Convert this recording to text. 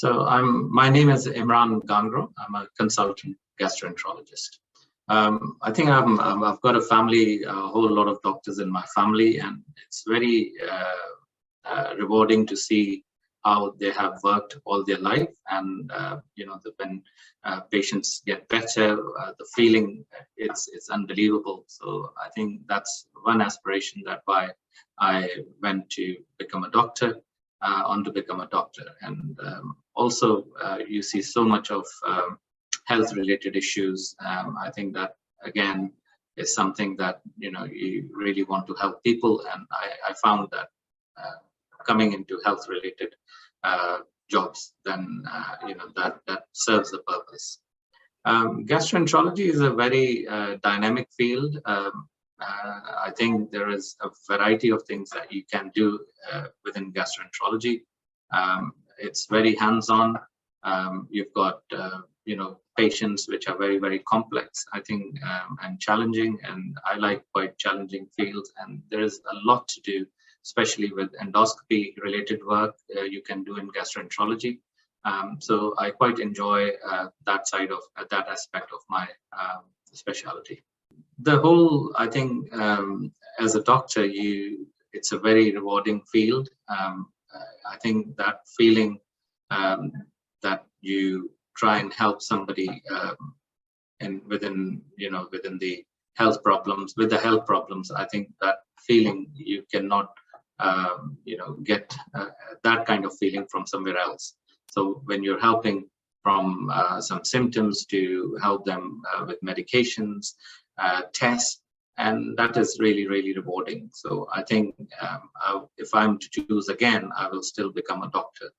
My name is Imran Ghanghro. I'm a consultant gastroenterologist. I think I've got a family, a whole lot of doctors in my family, and it's very rewarding to see how they have worked all their life. And when patients get better, the feeling it's unbelievable. So I think that's one aspiration that why I went to become a doctor. To become a doctor, and also you see so much of health related issues. I think that again is something that you really want to help people, and I found that coming into health related jobs, then that serves the purpose. Gastroenterology is a very dynamic field. I think there is a variety of things that you can do within gastroenterology. It's very hands-on. You've got patients which are very, very complex, I think, and challenging, and I like quite challenging fields, and there is a lot to do, especially with endoscopy related work you can do in gastroenterology. So I quite enjoy that side of that aspect of my specialty. The whole, I think, as a doctor, it's a very rewarding field. I think that feeling that you try and help somebody within the health problems, I think that feeling you cannot get that kind of feeling from somewhere else. So when you're helping from some symptoms to help them with medications, tests, and that is really, really rewarding. So I think if I'm to choose again, I will still become a doctor.